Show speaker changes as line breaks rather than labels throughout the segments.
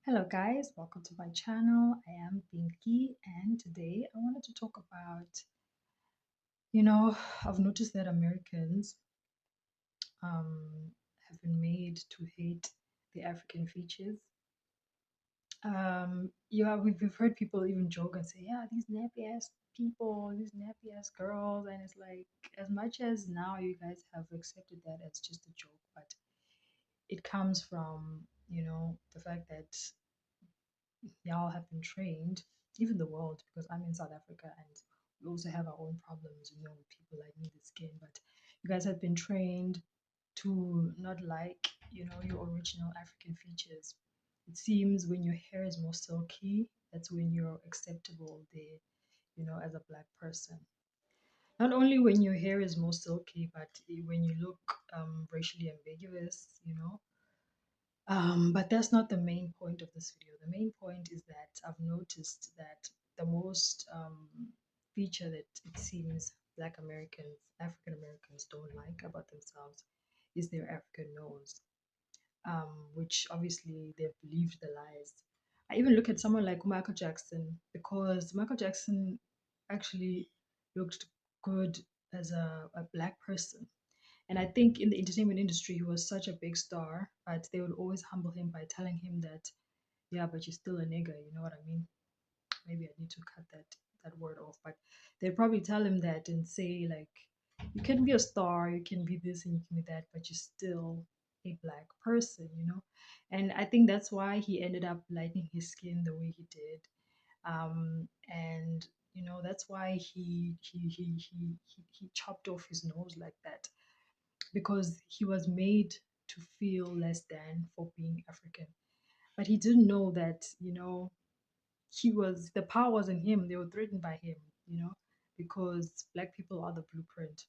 Hello guys, welcome to my channel. I am Pinky and today I wanted to talk about, you know, I've noticed that Americans um, have been made to hate the African features. Yeah, we've heard people even joke and say, yeah, these nappy ass people, these nappy ass girls, and it's like, as much as now you guys have accepted that as just a joke, but it comes from, the fact that y'all have been trained, even the world, because I'm in South Africa and we also have our own problems, with people like me with skin, but you guys have been trained to not like, your original African features. It seems when your hair is more silky, that's when you're acceptable there, as a black person. Not only when your hair is more silky, but when you look racially ambiguous, but that's not the main point of this video. The main point is that I've noticed that the most feature that it seems Black Americans, African Americans don't like about themselves is their African nose, which obviously they've believed the lies. I even look at someone like Michael Jackson because Michael Jackson actually looked good as a black person, and I think in the entertainment industry, he was such a big star, but they would always humble him by telling him that, yeah, but you're still a nigger. You know what I mean? Maybe I need to cut that word off, but they'd probably tell him that and say like, you can be a star, you can be this and you can be that, but you're still a black person. And I think that's why he ended up lightening his skin the way he did. And that's why he chopped off his nose like that, because he was made to feel less than for being African. But he didn't know that, the power wasn't him, they were threatened by him, because black people are the blueprint.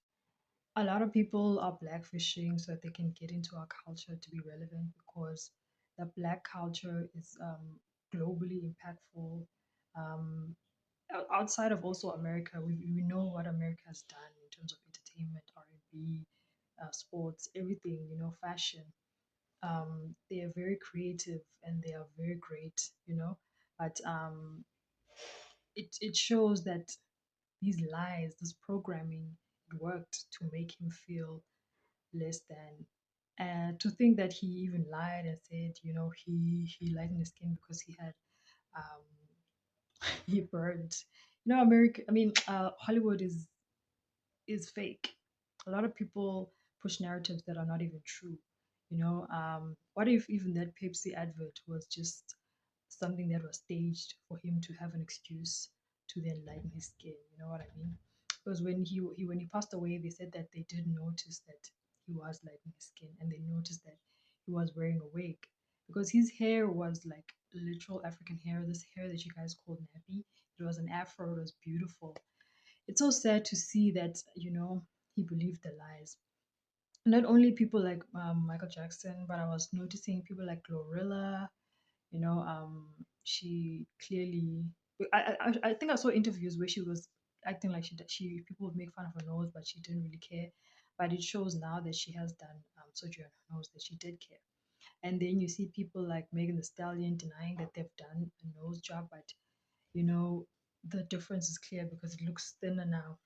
A lot of people are blackfishing so that they can get into our culture to be relevant, because the black culture is globally impactful. Um, Outside of also America, we know what America has done in terms of entertainment, R&B, sports, everything, fashion. They are very creative and they are very great, but it shows that these lies, this programming, it worked to make him feel less than. And to think that he even lied and said, he lightened his skin because he had he burned. America. I mean, Hollywood is fake. A lot of people push narratives that are not even true. What if even that Pepsi advert was just something that was staged for him to have an excuse to then lighten his skin? You know what I mean? Because when he passed away, they said that they did notice that he was lightening his skin, and they noticed that he was wearing a wig because his hair was like literal African hair. This hair that you guys call nappy, it was an afro. It was beautiful. It's so sad to see that he believed the lies. Not only people like Michael Jackson, but I was noticing people like Glorilla. She clearly. I think I saw interviews where she was acting like she people would make fun of her nose, but she didn't really care. But it shows now that she has done surgery on her nose, that she did care. And then you see people like Megan the Stallion denying that they've done a nose job, but you know the difference is clear because it looks thinner now.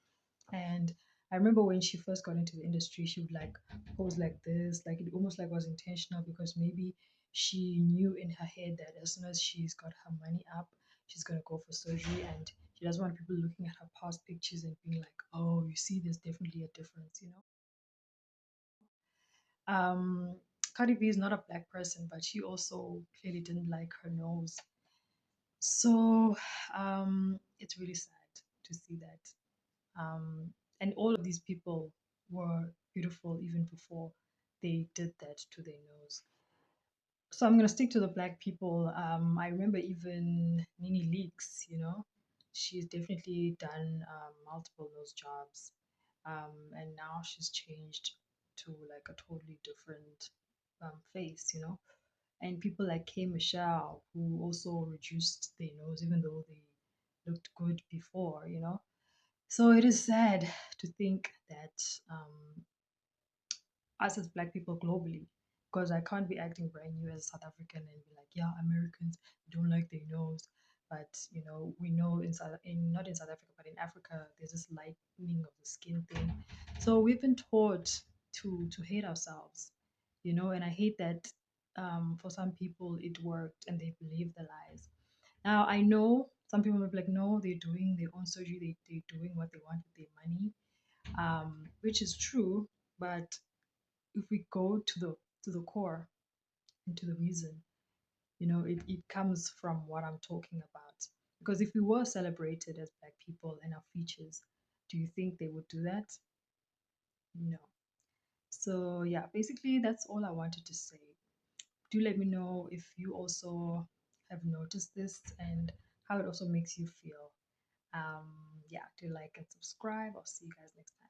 And I remember when she first got into the industry, she would like pose like this, like it almost like was intentional, because maybe she knew in her head that as soon as she's got her money up, she's gonna go for surgery, and she doesn't want people looking at her past pictures and being like, "Oh, you see, there's definitely a difference." Um, Cardi B is not a black person, but she also clearly didn't like her nose. So it's really sad to see that. And all of these people were beautiful even before they did that to their nose. So I'm gonna stick to the black people. I remember even Nini Leaks, she's definitely done multiple nose jobs, and now she's changed to like a totally different face. And people like K Michelle, who also reduced their nose even though they looked good before. So it is sad to think that us as Black people globally, because I can't be acting brand new as a South African and be like, yeah, Americans don't like their nose. But we know not in South Africa, but in Africa, there's this lightening of the skin thing. So we've been taught to hate ourselves, and I hate that for some people it worked and they believe the lies. Now I know some people will be like, no, they're doing their own surgery, they're doing what they want with their money, which is true. But if we go to the core and to the reason, it comes from what I'm talking about. Because if we were celebrated as Black people and our features, do you think they would do that? No. So yeah, basically that's all I wanted to say. Do let me know if you also have noticed this and how it also makes you feel. Yeah, do like and subscribe. I'll see you guys next time.